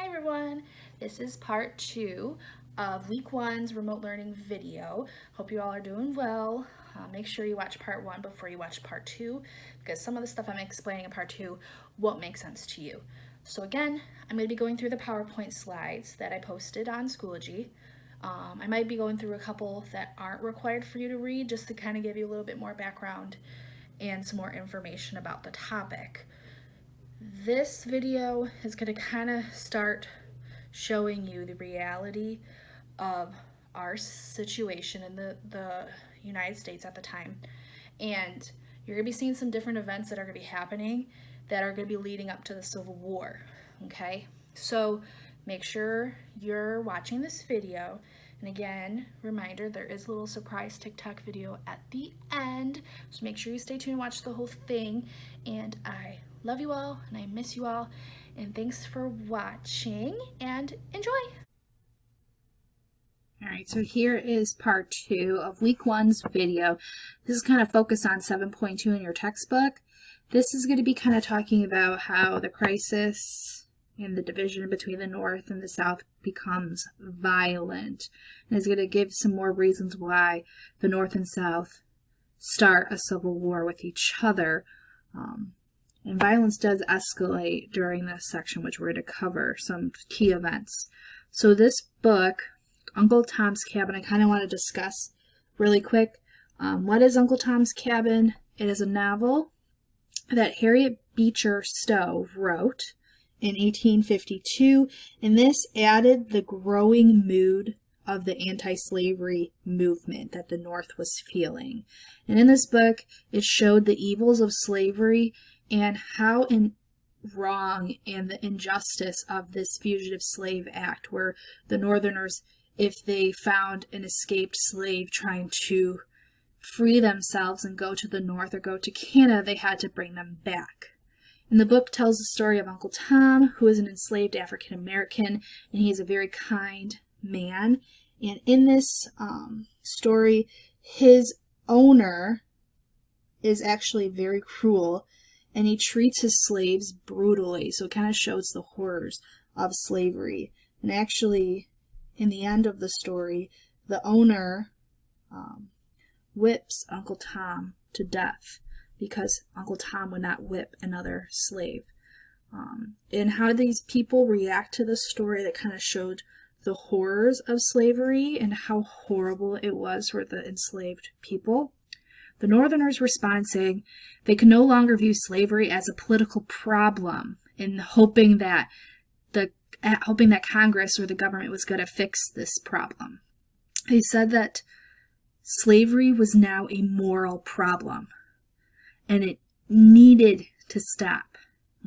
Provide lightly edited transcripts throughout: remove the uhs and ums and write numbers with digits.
Hi everyone, this is part 2 of week 1's remote learning video. Hope you all are doing well. Make sure you watch part 1 before you watch part 2 because some of the stuff I'm explaining in part 2 won't make sense to you. So again, I'm going to be going through the PowerPoint slides that I posted on Schoology. I might be going through a couple that aren't required for you to read just to kind of give you a little bit more background and some more information about the topic. This video is going to kind of start showing you the reality of our situation in the United States at the time. And you're going to be seeing some different events that are going to be happening that are going to be leading up to the Civil War. Okay, so make sure you're watching this video. And again, reminder, there is a little surprise TikTok video at the end. So make sure you stay tuned and watch the whole thing. And I love you all and I miss you all. And thanks for watching and enjoy. All right, so here is part 2 of week 1's video. This is kind of focused on 7.2 in your textbook. This is going to be kind of talking about how the crisis and the division between the North and the South becomes violent. And it's going to give some more reasons why the North and South start a civil war with each other. And violence does escalate during this section, which we're going to cover some key events. So this book, Uncle Tom's Cabin, I kind of want to discuss really quick. What is Uncle Tom's Cabin? It is a novel that Harriet Beecher Stowe wrote in 1852, and this added the growing mood of the anti-slavery movement that the North was feeling. And in this book, it showed the evils of slavery and how wrong and the injustice of this Fugitive Slave Act, where the Northerners, if they found an escaped slave trying to free themselves and go to the North or go to Canada, they had to bring them back. And the book tells the story of Uncle Tom, who is an enslaved African American, and he's a very kind man. And in this story, his owner is actually very cruel, and he treats his slaves brutally. So it kind of shows the horrors of slavery. And actually, in the end of the story, the owner whips Uncle Tom to death because Uncle Tom would not whip another slave. And how these people react to this story, that kind of showed the horrors of slavery and how horrible it was for the enslaved people. The Northerners responded saying they could no longer view slavery as a political problem, and hoping that Congress or the government was going to fix this problem. They said that slavery was now a moral problem, and it needed to stop.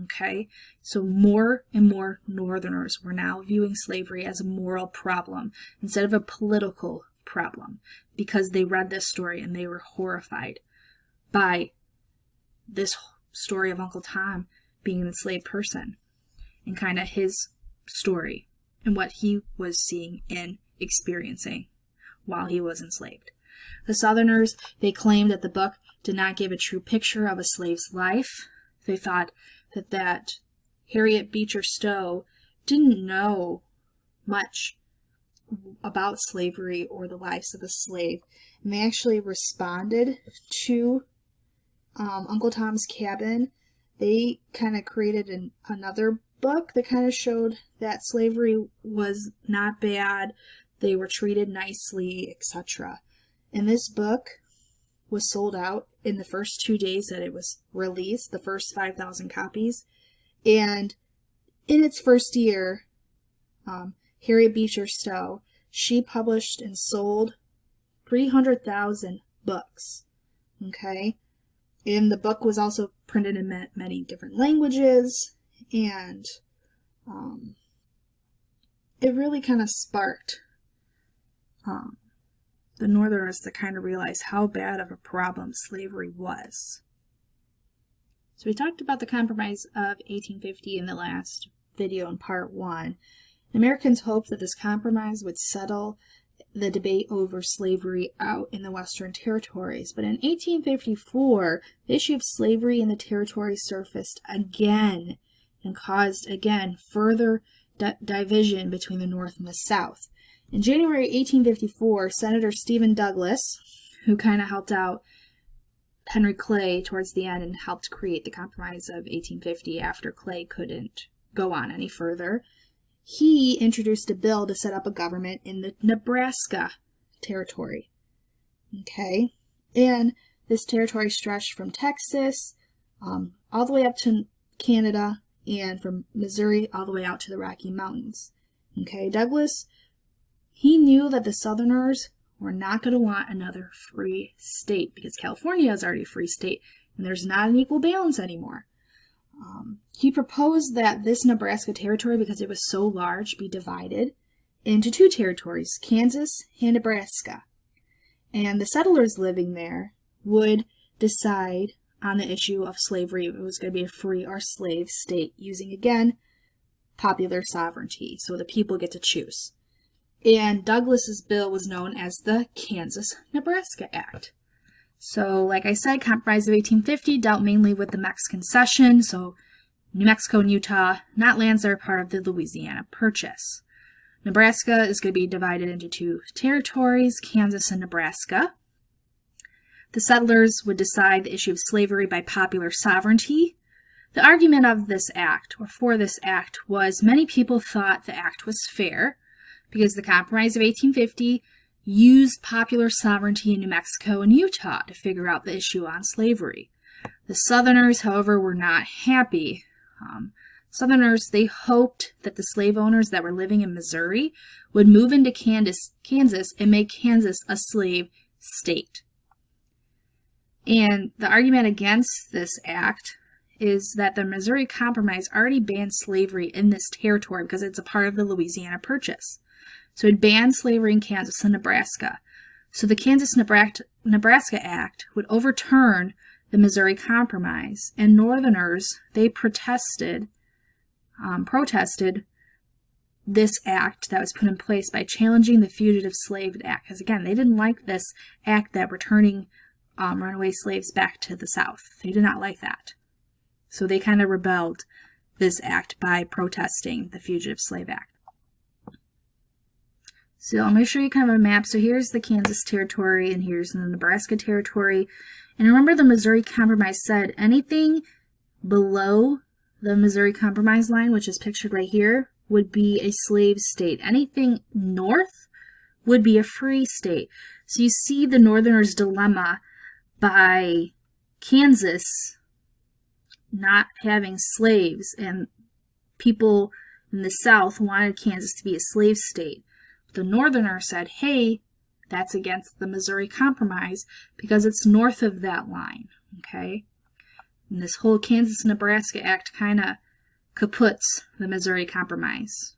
Okay, so more and more Northerners were now viewing slavery as a moral problem instead of a political problem, because they read this story and they were horrified by this story of Uncle Tom being an enslaved person and kind of his story and what he was seeing and experiencing while he was enslaved. The Southerners, they claimed that the book did not give a true picture of a slave's life. They thought that Harriet Beecher Stowe didn't know much about slavery or the lives of a slave. And they actually responded to Uncle Tom's Cabin. They kind of created another book that kind of showed that slavery was not bad, they were treated nicely, etc. And this book was sold out in the first 2 days that it was released, the first 5,000 copies. And in its first year, Harriet Beecher Stowe, she published and sold 300,000 books. Okay? And the book was also printed in many different languages, and it really kind of sparked the Northerners to kind of realize how bad of a problem slavery was. So we talked about the Compromise of 1850 in the last video in part 1. Americans hoped that this compromise would settle the debate over slavery out in the Western territories. But in 1854, the issue of slavery in the territories surfaced again and caused, again, further division between the North and the South. In January 1854, Senator Stephen Douglas, who kind of helped out Henry Clay towards the end and helped create the Compromise of 1850 after Clay couldn't go on any further, he introduced a bill to set up a government in the Nebraska territory. Okay, and this territory stretched from Texas all the way up to Canada, and from Missouri all the way out to the Rocky Mountains. Okay, Douglas, he knew that the Southerners were not going to want another free state because California is already a free state and there's not an equal balance anymore. He proposed that this Nebraska territory, because it was so large, be divided into two territories, Kansas and Nebraska. And the settlers living there would decide on the issue of slavery, if it was going to be a free or slave state, using, again, popular sovereignty. So the people get to choose. And Douglas's bill was known as the Kansas-Nebraska Act. So, like I said, Compromise of 1850 dealt mainly with the Mexican cession, so New Mexico and Utah, not lands that are part of the Louisiana Purchase. Nebraska is going to be divided into two territories, Kansas and Nebraska. The settlers would decide the issue of slavery by popular sovereignty. The argument of this act, or for this act, was many people thought the act was fair because the Compromise of 1850 used popular sovereignty in New Mexico and Utah to figure out the issue on slavery. The Southerners, however, were not happy. Southerners, they hoped that the slave owners that were living in Missouri would move into Kansas and make Kansas a slave state. And the argument against this act is that the Missouri Compromise already banned slavery in this territory because it's a part of the Louisiana Purchase. So it banned slavery in Kansas and Nebraska. So the Kansas-Nebraska Act would overturn the Missouri Compromise, and Northerners, they protested this act that was put in place by challenging the Fugitive Slave Act. Because again, they didn't like this act that returning runaway slaves back to the South. They did not like that. So they kind of rebelled this act by protesting the Fugitive Slave Act. So I'm going to show you kind of a map. So here's the Kansas Territory and here's the Nebraska Territory. And remember the Missouri Compromise said anything below the Missouri Compromise line, which is pictured right here, would be a slave state. Anything north would be a free state. So you see the Northerners' dilemma by Kansas not having slaves, and people in the South wanted Kansas to be a slave state. The Northerners said, hey, that's against the Missouri Compromise because it's north of that line, okay? And this whole Kansas-Nebraska Act kind of kaputs the Missouri Compromise.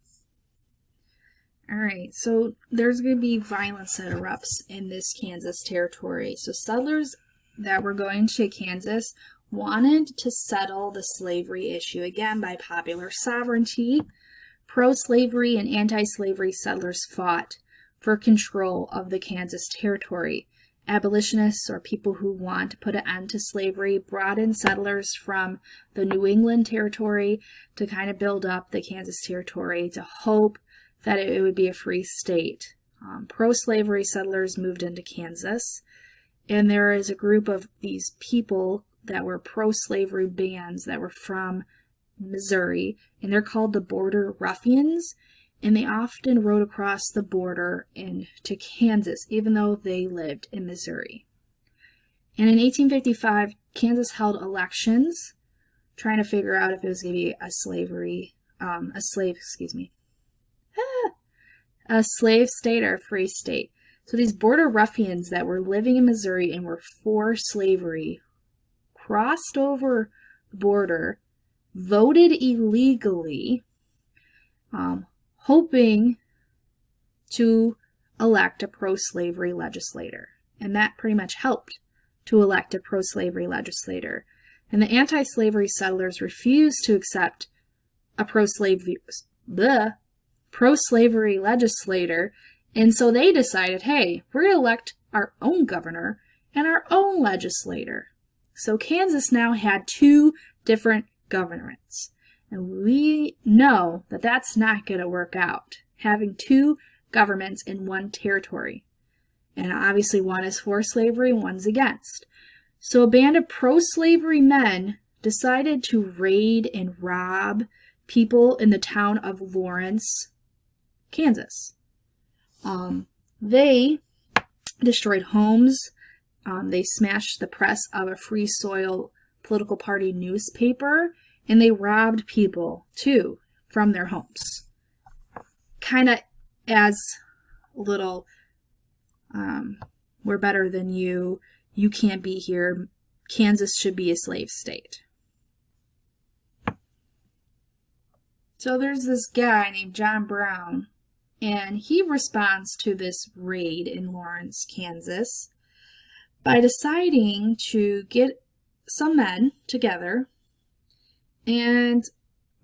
All right, so there's going to be violence that erupts in this Kansas territory. So settlers that were going to Kansas wanted to settle the slavery issue, again, by popular sovereignty. Pro-slavery and anti-slavery settlers fought for control of the Kansas territory. Abolitionists, or people who want to put an end to slavery, brought in settlers from the New England territory to kind of build up the Kansas territory to hope that it would be a free state. Pro-slavery settlers moved into Kansas, and there is a group of these people that were pro-slavery bands that were from Missouri, and they're called the Border Ruffians, and they often rode across the border into Kansas, even though they lived in Missouri. And in 1855, Kansas held elections, trying to figure out if it was going to be a slave state or a free state. So these Border Ruffians that were living in Missouri and were for slavery crossed over the border, voted illegally, hoping to elect a pro-slavery legislator. And that pretty much helped to elect a pro-slavery legislator. And the anti-slavery settlers refused to accept a pro-slavery legislator, and so they decided, hey, we're going to elect our own governor and our own legislator. So Kansas now had two different governorates. And we know that that's not going to work out, having two governments in one territory. And obviously one is for slavery and one's against. So a band of pro-slavery men decided to raid and rob people in the town of Lawrence, Kansas. They destroyed homes. They smashed the press of a Free Soil political party newspaper, and they robbed people, too, from their homes. Kind of as a little, we're better than you can't be here, Kansas should be a slave state. So there's this guy named John Brown, and he responds to this raid in Lawrence, Kansas, by deciding to get some men together and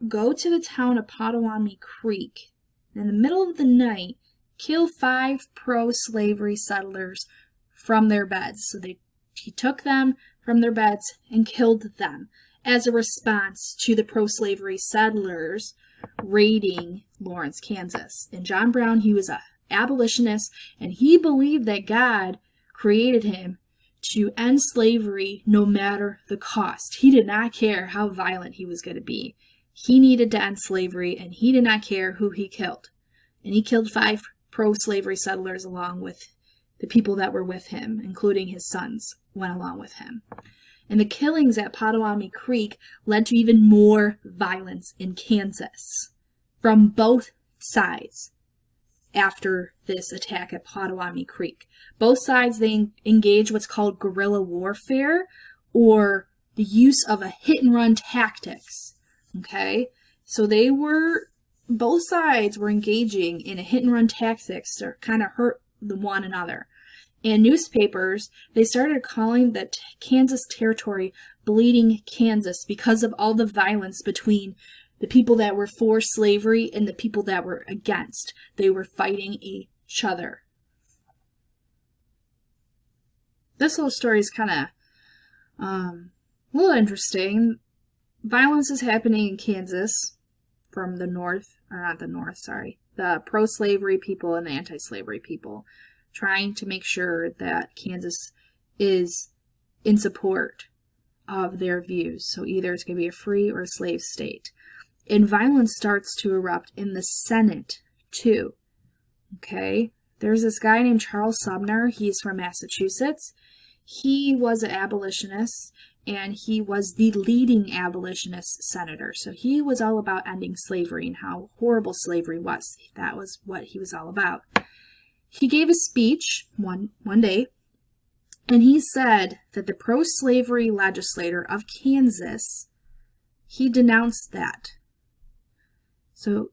go to the town of Potawatomi Creek. In the middle of the night, kill 5 pro-slavery settlers from their beds. So he took them from their beds and killed them as a response to the pro-slavery settlers raiding Lawrence, Kansas. And John Brown, he was an abolitionist, and he believed that God created him to end slavery no matter the cost. He did not care how violent he was going to be. He needed to end slavery, and he did not care who he killed. And he killed 5 pro-slavery settlers along with the people that were with him, including his sons, went along with him. And the killings at Potawatomi Creek led to even more violence in Kansas from both sides after this attack at Potawatomi Creek. Both sides, they engage what's called guerrilla warfare, or the use of a hit-and-run tactics. Okay? So both sides were engaging in a hit-and-run tactics to kind of hurt one another. And newspapers, they started calling the Kansas territory Bleeding Kansas because of all the violence between the people that were for slavery and the people that were against. They were fighting each other. This whole story is kind of a little interesting. Violence is happening in Kansas from the pro-slavery people and the anti-slavery people, trying to make sure that Kansas is in support of their views. So either it's going to be a free or a slave state. And violence starts to erupt in the Senate, too. Okay? There's this guy named Charles Sumner. He's from Massachusetts. He was an abolitionist, and he was the leading abolitionist senator. So he was all about ending slavery and how horrible slavery was. That was what he was all about. He gave a speech one day, and he said that the pro-slavery legislator of Kansas, he denounced that. So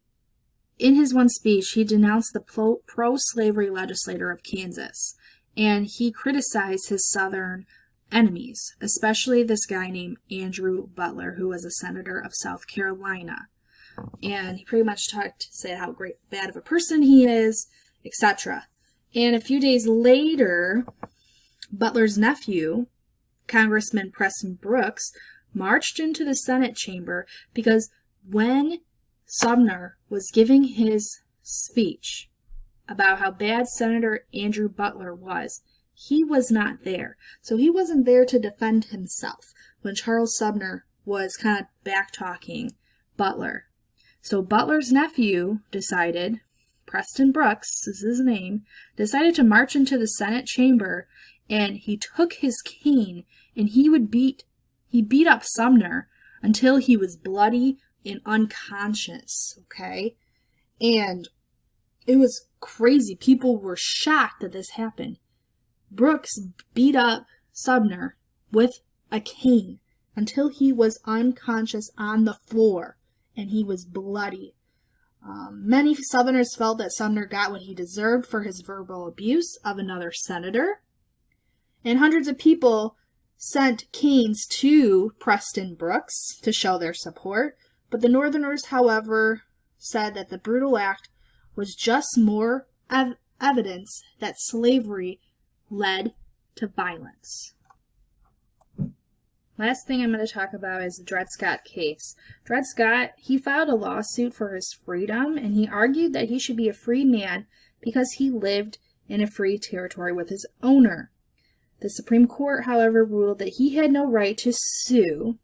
in his one speech, he denounced the pro-slavery legislator of Kansas, and he criticized his southern enemies, especially this guy named Andrew Butler, who was a senator of South Carolina. And he pretty much said how bad of a person he is, etc. And a few days later, Butler's nephew, Congressman Preston Brooks, marched into the Senate chamber because when Sumner was giving his speech about how bad Senator Andrew Butler was, he was not there. So he wasn't there to defend himself when Charles Sumner was kind of back-talking Butler. So Butler's nephew decided, Preston Brooks is his name, decided to march into the Senate chamber, and he took his cane and he beat up Sumner until he was bloody and unconscious, okay? And it was crazy. People were shocked that this happened. Brooks beat up Sumner with a cane until he was unconscious on the floor, and he was bloody. Many Southerners felt that Sumner got what he deserved for his verbal abuse of another senator, and hundreds of people sent canes to Preston Brooks to show their support, but the Northerners, however, said that the brutal act was just more evidence that slavery led to violence. Last thing I'm going to talk about is the Dred Scott case. Dred Scott, he filed a lawsuit for his freedom, and he argued that he should be a free man because he lived in a free territory with his owner. The Supreme Court, however, ruled that he had no right to sue,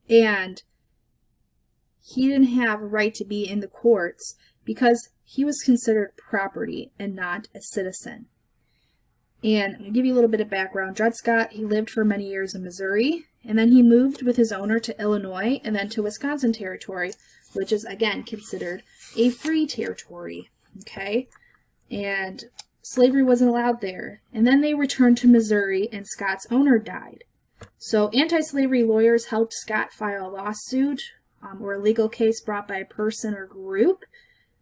and he didn't have a right to be in the courts because he was considered property and not a citizen. And I'm going to give you a little bit of background. Dred Scott, he lived for many years in Missouri, and then he moved with his owner to Illinois and then to Wisconsin Territory, which is, again, considered a free territory, okay? And slavery wasn't allowed there. And then they returned to Missouri, and Scott's owner died. So anti-slavery lawyers helped Scott file a lawsuit or a legal case brought by a person or group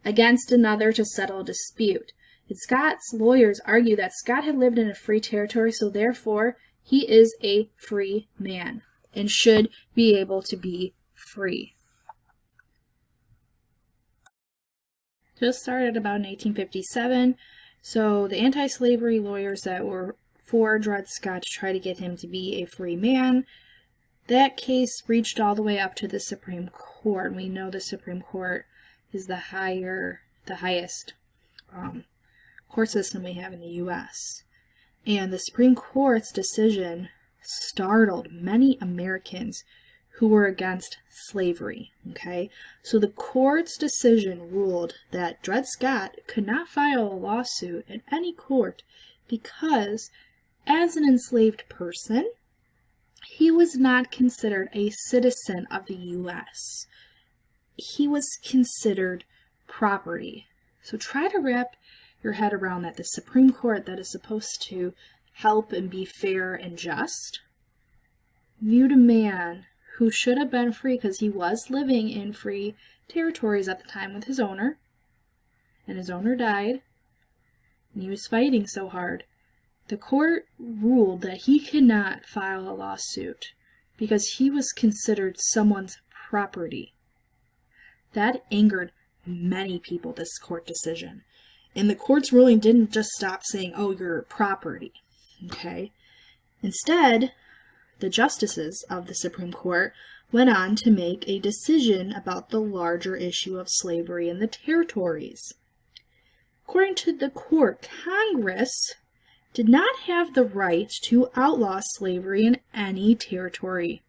against another to settle a dispute. And Scott's lawyers argue that Scott had lived in a free territory, so therefore he is a free man and should be able to be free. Just started about in 1857, so the anti-slavery lawyers that were for Dred Scott to try to get him to be a free man, that case reached all the way up to the Supreme Court. We know the Supreme Court is the highest court system we have in the U.S. And the Supreme Court's decision startled many Americans who were against slavery, okay? So the court's decision ruled that Dred Scott could not file a lawsuit in any court because, as an enslaved person, he was not considered a citizen of the U.S. He was considered property. So try to wrap your head around that. The Supreme Court that is supposed to help and be fair and just viewed a man who should have been free because he was living in free territories at the time with his owner, and his owner died, and he was fighting so hard. The court ruled that he could not file a lawsuit because he was considered someone's property. That angered many people, this court decision. And the court's ruling didn't just stop saying, oh, you're property, okay? Instead, the justices of the Supreme Court went on to make a decision about the larger issue of slavery in the territories. According to the court, Congress did not have the right to outlaw slavery in any territory.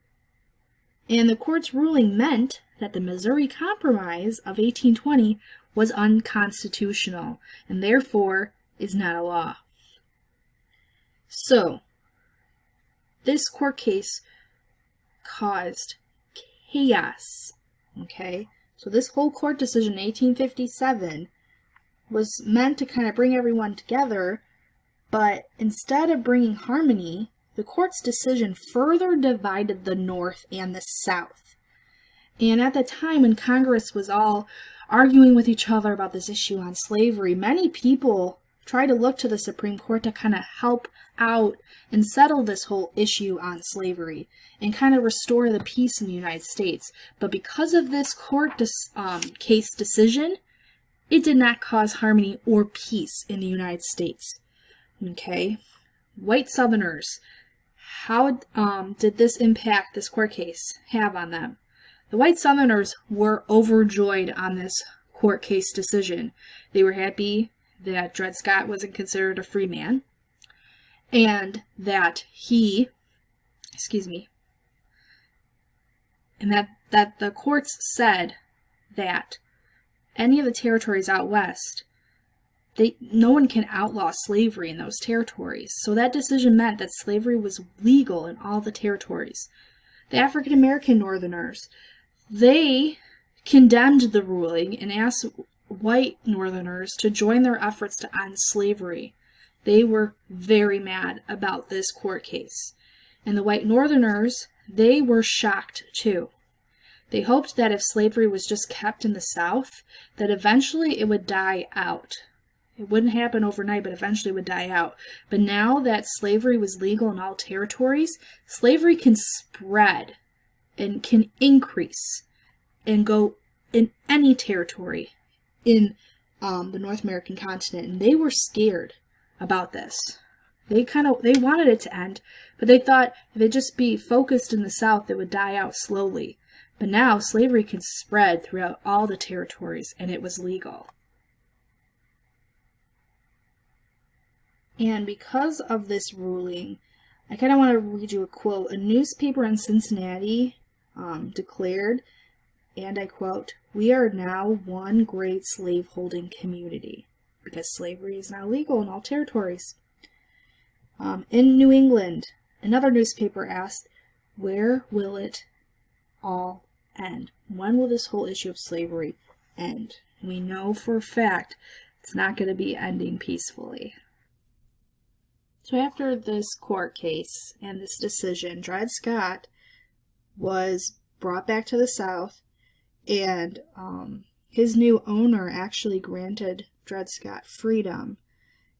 And the court's ruling meant that the Missouri Compromise of 1820 was unconstitutional and therefore is not a law. So, this court case caused chaos, okay? So this whole court decision in 1857 was meant to kind of bring everyone together, but instead of bringing harmony, the court's decision further divided the North and the South. And at the time when Congress was all arguing with each other about this issue on slavery, many people tried to look to the Supreme Court to kind of help out and settle this whole issue on slavery and kind of restore the peace in the United States. But because of this court case decision, it did not cause harmony or peace in the United States. Okay? White Southerners, how did this impact, this court case, have on them? The white Southerners were overjoyed on this court case decision. They were happy that Dred Scott wasn't considered a free man, and that that the courts said that any of the territories out west, no one can outlaw slavery in those territories. So that decision meant that slavery was legal in all the territories. The African American Northerners, they condemned the ruling and asked white Northerners to join their efforts to end slavery. They were very mad about this court case. And the white Northerners, they were shocked too. They hoped that if slavery was just kept in the South, that eventually it would die out. It wouldn't happen overnight, but eventually it would die out. But now that slavery was legal in all territories, slavery can spread and can increase and go in any territory in the North American continent. And they were scared about this. They wanted it to end, but they thought if it just be focused in the South, it would die out slowly. But now slavery can spread throughout all the territories, and it was legal. And because of this ruling, I kind of want to read you a quote. A newspaper in Cincinnati declared, and I quote, "We are now one great slaveholding community," because slavery is now legal in all territories. In New England, another newspaper asked, "Where will it all end? When will this whole issue of slavery end?" We know for a fact it's not going to be ending peacefully. So after this court case and this decision, Dred Scott was brought back to the South, and his new owner actually granted Dred Scott freedom.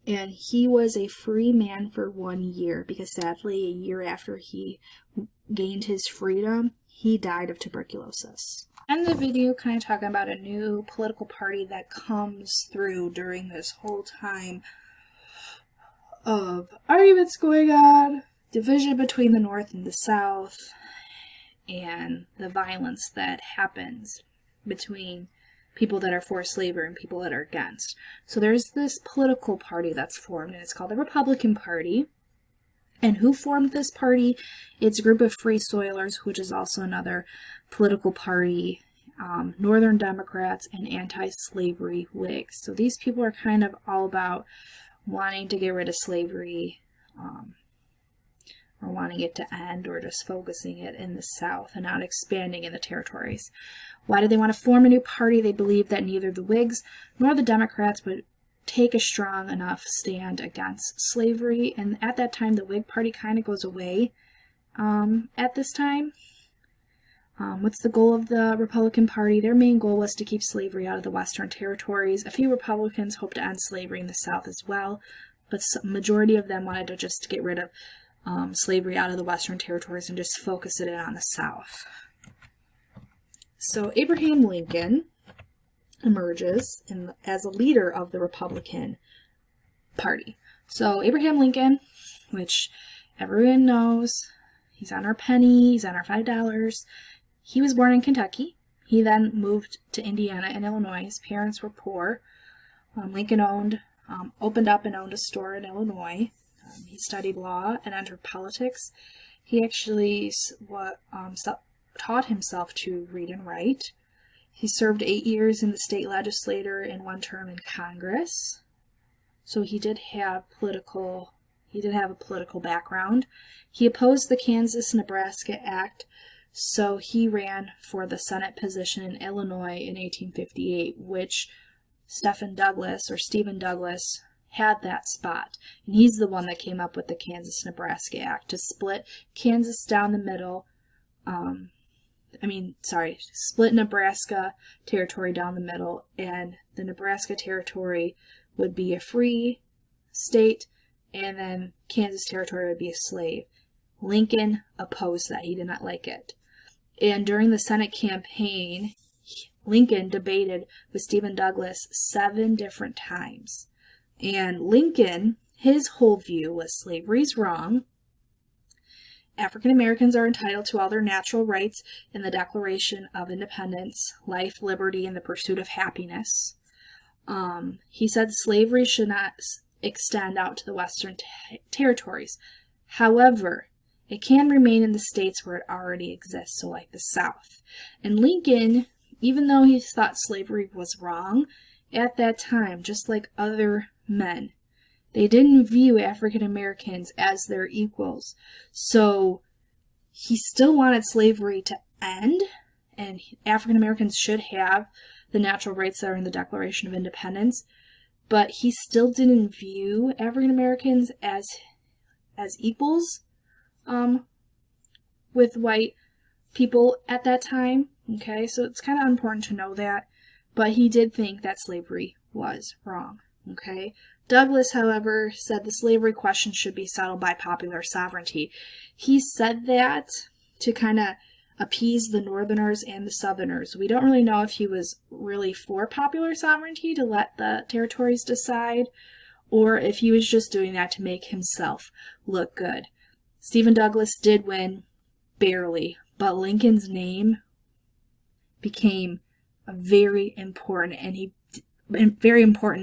And he was a free man for 1 year, because sadly, a year after he gained his freedom, he died of tuberculosis. And the video kind of talking about a new political party that comes through during this whole time of arguments going on, division between the North and the South, and the violence that happens between people that are for slavery and people that are against. So there's this political party that's formed, and it's called the Republican Party. And who formed this party? It's a group of Free Soilers, which is also another political party, Northern Democrats, and anti-slavery Whigs. So these people are kind of all about wanting to get rid of slavery, or wanting it to end, or just focusing it in the South and not expanding in the territories. Why did they want to form a new party? They believed that neither the Whigs nor the Democrats would take a strong enough stand against slavery. And at that time, the Whig Party kind of goes away at this time. What's the goal of the Republican Party? Their main goal was to keep slavery out of the Western territories. A few Republicans hoped to end slavery in the South as well, but the majority of them wanted to just get rid of slavery out of the Western territories and just focus it in on the South. So Abraham Lincoln emerges as a leader of the Republican Party. So Abraham Lincoln, which everyone knows, he's on our penny, he's on our $5. He was born in Kentucky. He then moved to Indiana and Illinois. His parents were poor. Lincoln opened up and owned a store in Illinois. He studied law and entered politics. He actually taught himself to read and write. He served 8 years in the state legislature and 1 term in Congress. So he did have a political background. He opposed the Kansas-Nebraska Act, so he ran for the Senate position in Illinois in 1858, which Stephen Douglas had that spot. And he's the one that came up with the Kansas-Nebraska Act to split Kansas down the middle. Split Nebraska territory down the middle, and the Nebraska territory would be a free state, and then Kansas territory would be a slave. Lincoln opposed that. He did not like it. And during the Senate campaign, Lincoln debated with Stephen Douglas 7 different times. And Lincoln, his whole view was slavery's wrong. African Americans are entitled to all their natural rights in the Declaration of Independence, life, liberty, and the pursuit of happiness. He said slavery should not extend out to the Western territories. However, it can remain in the states where it already exists, so like the South. And Lincoln, even though he thought slavery was wrong, at that time, just like other men, they didn't view African Americans as their equals. So he still wanted slavery to end, and African Americans should have the natural rights that are in the Declaration of Independence, but he still didn't view African Americans as equals with white people at that time. Okay, so it's kind of important to know that, but he did think that slavery was wrong. Okay, Douglas, however, said the slavery question should be settled by popular sovereignty. He said that to kind of appease the Northerners and the Southerners. We don't really know if he was really for popular sovereignty to let the territories decide, or if he was just doing that to make himself look good. Stephen Douglas did win, barely, but Lincoln's name became a very important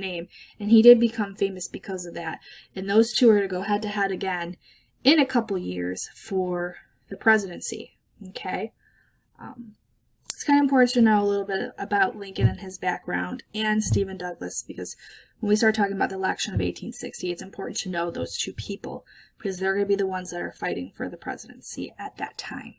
name, and he did become famous because of that. And those two are to go head to head again in a couple years for the presidency. Okay, it's kind of important to know a little bit about Lincoln and his background, and Stephen Douglas, because when we start talking about the election of 1860, it's important to know those two people, because they're going to be the ones that are fighting for the presidency at that time.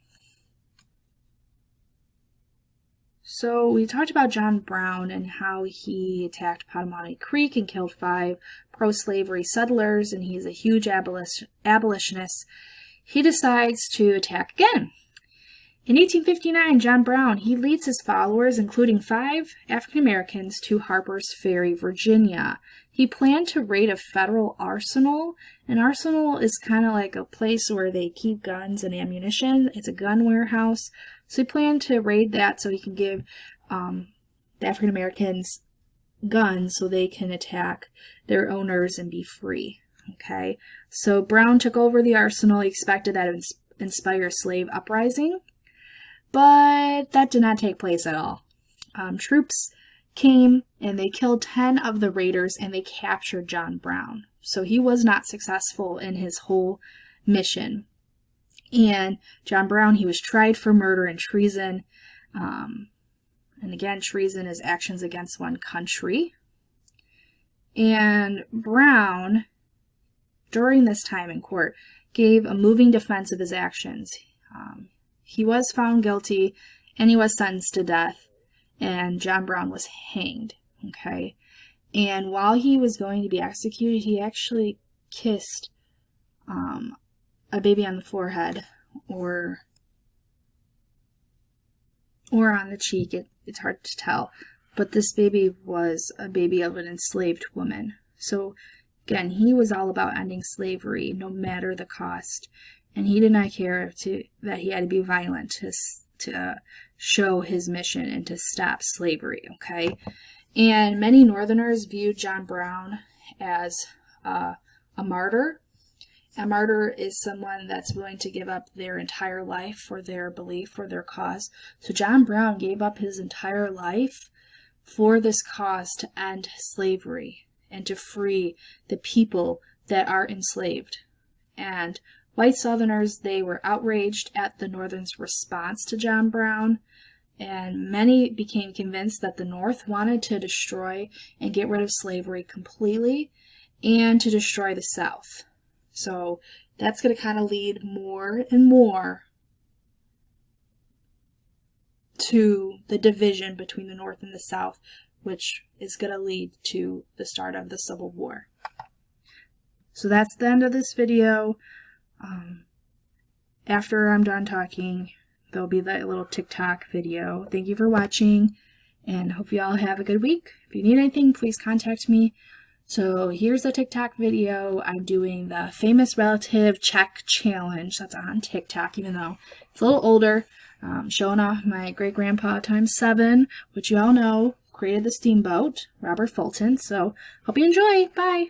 So we talked about John Brown and how he attacked Pottawatomie Creek and killed 5 pro-slavery settlers, and he's a huge abolitionist. He decides to attack again. In 1859, John Brown, he leads his followers, including 5 African Americans, to Harper's Ferry, Virginia. He planned to raid a federal arsenal. An arsenal is kind of like a place where they keep guns and ammunition. It's a gun warehouse. So he planned to raid that so he can give the African Americans guns so they can attack their owners and be free. Okay, so Brown took over the arsenal. He expected that it would inspire a slave uprising, but that did not take place at all. Troops came and they killed 10 of the raiders and they captured John Brown. So he was not successful in his whole mission. And John Brown, he was tried for murder and treason. And again, treason is actions against one country. And Brown, during this time in court, gave a moving defense of his actions. He was found guilty and he was sentenced to death, and John Brown was hanged. Okay, and while he was going to be executed, he actually kissed a baby on the forehead or on the cheek. It's hard to tell, but this baby was a baby of an enslaved woman. So again, he was all about ending slavery, no matter the cost. And he did not care that he had to be violent to show his mission and to stop slavery, okay? And many Northerners viewed John Brown as a martyr. A martyr is someone that's willing to give up their entire life for their belief, for their cause. So John Brown gave up his entire life for this cause to end slavery and to free the people that are enslaved. And white Southerners, they were outraged at the Northern's response to John Brown, and many became convinced that the North wanted to destroy and get rid of slavery completely and to destroy the South. So that's going to kind of lead more and more to the division between the North and the South, which is going to lead to the start of the Civil War. So that's the end of this video. After I'm done talking, there'll be that little TikTok video. Thank you for watching, and hope you all have a good week. If you need anything, please contact me. So here's the TikTok video. I'm doing the famous relative check challenge that's on TikTok, even though it's a little older. Showing off my great-grandpa ×7, which you all know created the steamboat, Robert Fulton. So hope you enjoy. Bye.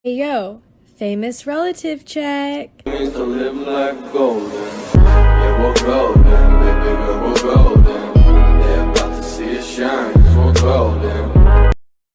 Hey yo, famous relative check. Used to live like golden. Yeah, we're golden, baby girl, we're golden. They're about to see it shine, 'cause we're golden.